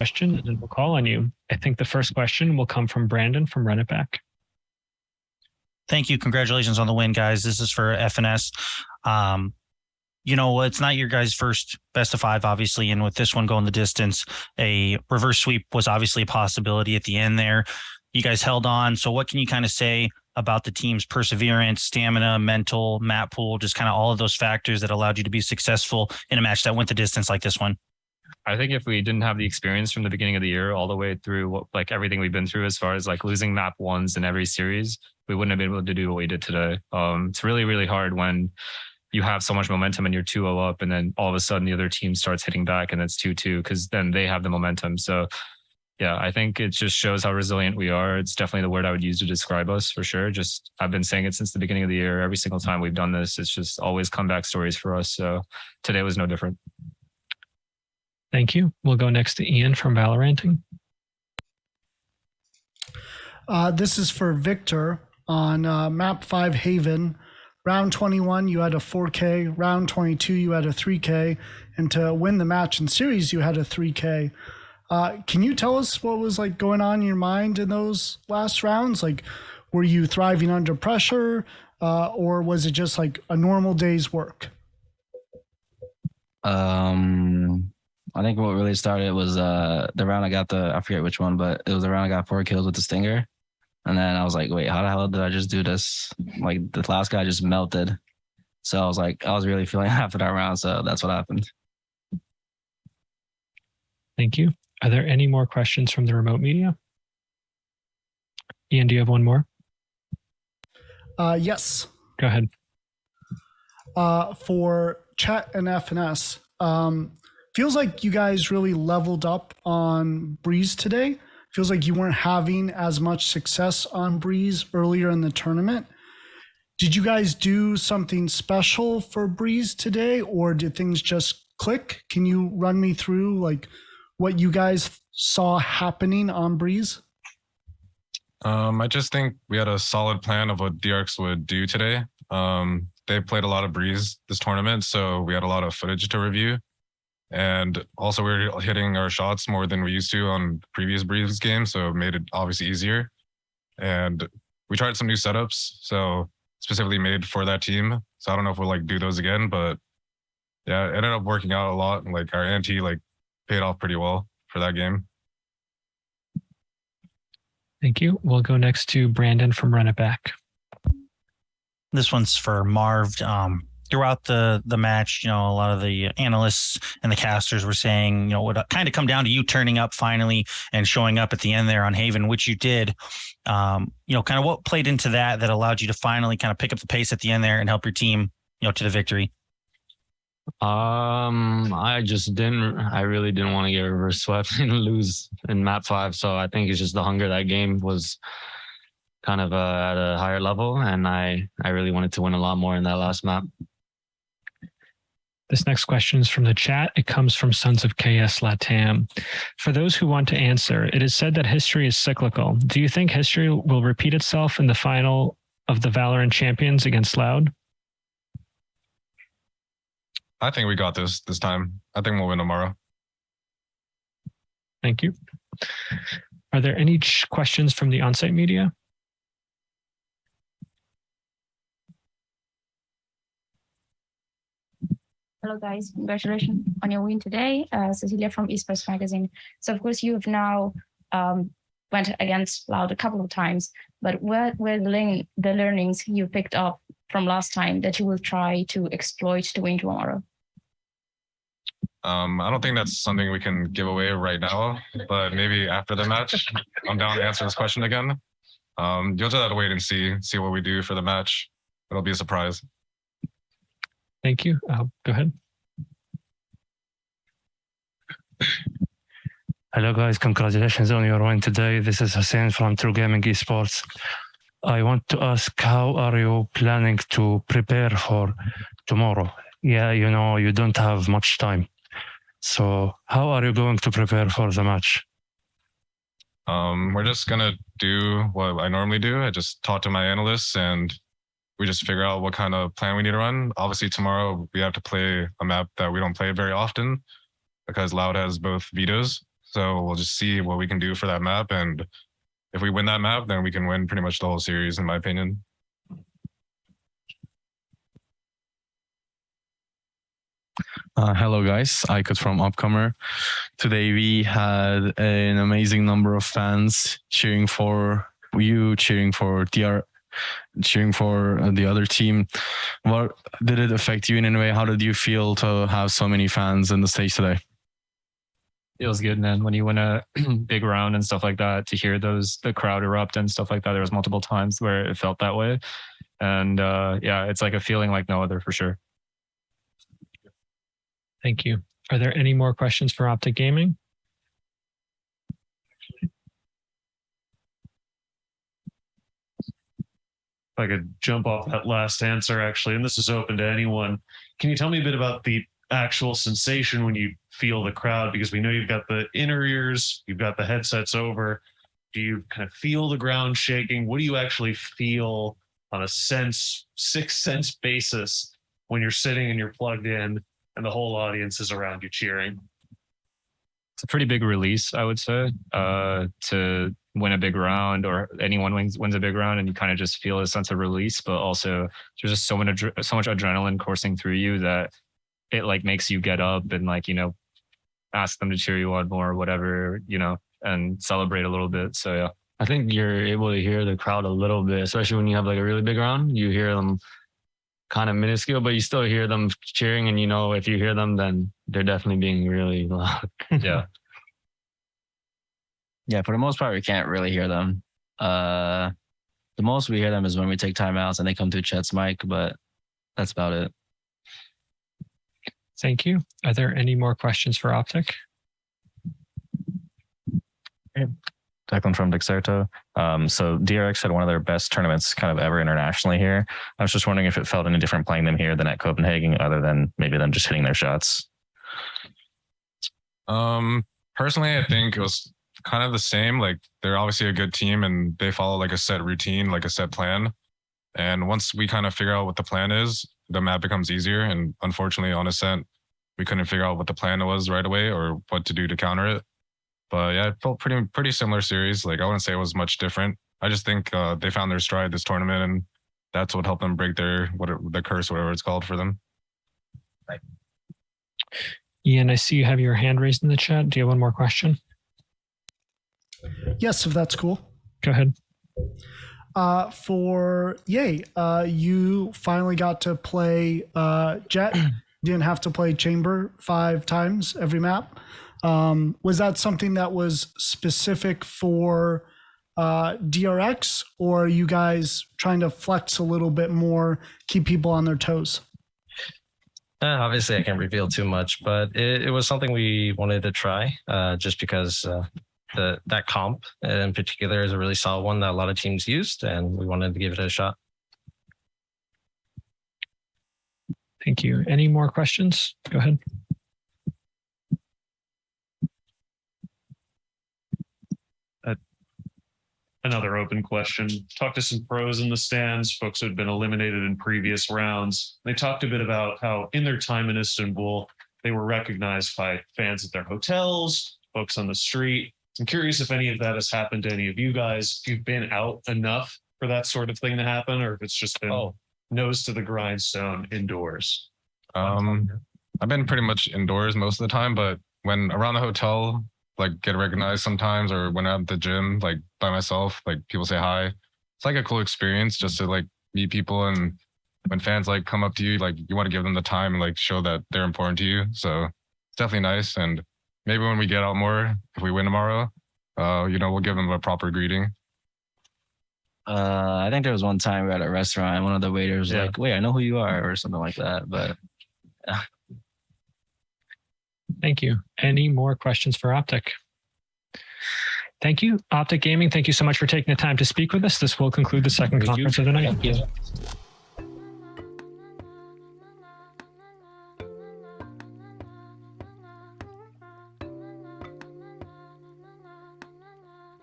question, and then we'll call on you. I think the first question will come from Brandon from Run It Back. Thank you. Congratulations on the win, guys. This is for FNS. You know, it's not your guys' first best of 5, obviously, and with this one going the distance, a reverse sweep was obviously a possibility at the end there. You guys held on. So what can you kind of say about the team's perseverance, stamina, mental, map pool, just kind of all of those factors that allowed you to be successful in a match that went the distance like this one? I think if we didn't have the experience from the beginning of the year all the way through like everything we've been through as far as like losing map 1s in every series, we wouldn't have been able to do what we did today. It's really, really hard when you have so much momentum and you're 2-0 up, and then all of a sudden the other team starts hitting back and it's 2-2 because then they have the momentum. So yeah, I think it just shows how resilient we are. It's definitely the word I would use to describe us for sure. Just I've been saying it since the beginning of the year. Every single time we've done this, it's just always comeback stories for us. So today was no different. Thank you. We'll go next to Ian from Valoranting. This is for Victor on map 5 Haven. Round 21, you had a 4K. Round 22, you had a 3K. And to win the match in series, you had a 3K. Can you tell us what was like going on in your mind in those last rounds? Like, were you thriving under pressure, or was it just like a normal day's work? I think what really started was the round I got I forget which one, but it was the round I got 4 kills with the Stinger. And then I was like, wait, how the hell did I just do this? Like the last guy just melted. So I was like, I was really feeling after that round. So that's what happened. Thank you. Are there any more questions from the remote media? Ian, do you have one more? Yes. Go ahead. For Chet and FNS, feels like you guys really leveled up on Breeze today. Feels like you weren't having as much success on Breeze earlier in the tournament. Did you guys do something special for Breeze today, or did things just click? Can you run me through like what you guys saw happening on Breeze? I just think we had a solid plan of what DRX would do today. They played a lot of Breeze this tournament, so we had a lot of footage to review. And also we were hitting our shots more than we used to on previous Breeze games, so it made it obviously easier. And we tried some new setups, so specifically made for that team. So I don't know if we'll like do those again, but yeah, it ended up working out a lot. Like our ante like paid off pretty well for that game. Thank you. We'll go next to Brandon from Run It Back. This one's for Marv. Throughout the match, you know, a lot of the analysts and the casters were saying, you know, it would kind of come down to you turning up finally and showing up at the end there on Haven, which you did. You know, kind of what played into that allowed you to finally kind of pick up the pace at the end there and help your team, you know, to the victory? I really didn't want to get reverse swept and lose in map 5. So I think it's just the hunger. That game was kind of at a higher level, and I really wanted to win a lot more in that last map. This next question is from the chat. It comes from Sons of KS Latam. For those who want to answer, it is said that history is cyclical. Do you think history will repeat itself in the final of the Valorant Champions against Loud? I think we got this time. I think we'll win tomorrow. Thank you. Are there any questions from the on-site media? Hello guys, congratulations on your win today. Cecilia from Esports Magazine. So of course you've now went against Loud a couple of times, but what were the learnings you picked up from last time that you will try to exploit to win tomorrow? I don't think that's something we can give away right now, but maybe after the match, I'm down to answer this question again. You'll just have to wait and see what we do for the match. It'll be a surprise. Thank you. Go ahead. Hello guys, congratulations on your win today. This is Hussein from True Gaming Esports. I want to ask, how are you planning to prepare for tomorrow? Yeah, you know, you don't have much time. So how are you going to prepare for the match? We're just going to do what I normally do. I just talk to my analysts and we just figure out what kind of plan we need to run. Obviously, tomorrow we have to play a map that we don't play very often because Loud has both vetoes. So we'll just see what we can do for that map. And if we win that map, then we can win pretty much the whole series, in my opinion. Hello guys, Icot from Upcomer. Today we had an amazing number of fans cheering for you, cheering for the other team. What did it affect you in any way? How did you feel to have so many fans in the stage today? Feels good, man. When you win a big round and stuff like that, to hear the crowd erupt and stuff like that. There was multiple times where it felt that way. And yeah, it's like a feeling like no other for sure. Thank you. Are there any more questions for OpTic Gaming? If I could jump off that last answer, actually, and this is open to anyone. Can you tell me a bit about the actual sensation when you feel the crowd? Because we know you've got the inner ears, you've got the headsets over. Do you kind of feel the ground shaking? What do you actually feel on a sixth sense basis when you're sitting and you're plugged in and the whole audience is around you cheering? It's a pretty big release, I would say, to win a big round, or anyone wins a big round, and you kind of just feel a sense of release. But also, there's just so much adrenaline coursing through you that it like makes you get up and like, you know, ask them to cheer you on more or whatever, you know, and celebrate a little bit. So yeah, I think you're able to hear the crowd a little bit, especially when you have like a really big round. You hear them kind of minuscule, but you still hear them cheering, and you know if you hear them, then they're definitely being really loud. Yeah. Yeah, for the most part, we can't really hear them. The most we hear them is when we take timeouts and they come through Chet's mic, but that's about it. Thank you. Are there any more questions for OpTic? Declan from Dexerto. So DRX had one of their best tournaments kind of ever internationally here. I was just wondering if it felt any different playing them here than at Copenhagen, other than maybe them just hitting their shots. Personally, I think it was kind of the same. Like, they're obviously a good team and they follow like a set routine, like a set plan. And once we kind of figure out what the plan is, the map becomes easier. And unfortunately, on Ascent, we couldn't figure out what the plan was right away or what to do to counter it. But yeah, it felt pretty similar series. Like, I wouldn't say it was much different. I just think they found their stride this tournament, and that's what helped them break the curse, whatever it's called for them. Right. Ian, I see you have your hand raised in the chat. Do you have one more question? Yes, if that's cool. Go ahead. For Yay, you finally got to play Jet. Didn't have to play Chamber 5 times every map. Was that something that was specific for DRX, or are you guys trying to flex a little bit more, keep people on their toes? Obviously, I can't reveal too much, but it was something we wanted to try just because that comp in particular is a really solid one that a lot of teams used, and we wanted to give it a shot. Thank you. Any more questions? Go ahead. Another open question. Talked to some pros in the stands, folks who had been eliminated in previous rounds. They talked a bit about how in their time in Istanbul, they were recognized by fans at their hotels, folks on the street. I'm curious if any of that has happened to any of you guys, if you've been out enough for that sort of thing to happen, or if it's just been nose to the grindstone indoors. I've been pretty much indoors most of the time, but when around the hotel, like get recognized sometimes, or when I'm at the gym, like by myself, like people say hi. It's like a cool experience just to like meet people, and when fans like come up to you, like you want to give them the time and like show that they're important to you. So it's definitely nice. And maybe when we get out more, if we win tomorrow, you know, we'll give them a proper greeting. I think there was one time we were at a restaurant and one of the waiters was like, wait, I know who you are, or something like that. But Thank you. Any more questions for OpTic? Thank you. OpTic Gaming, thank you so much for taking the time to speak with us. This will conclude the second conference of the night. Thank you.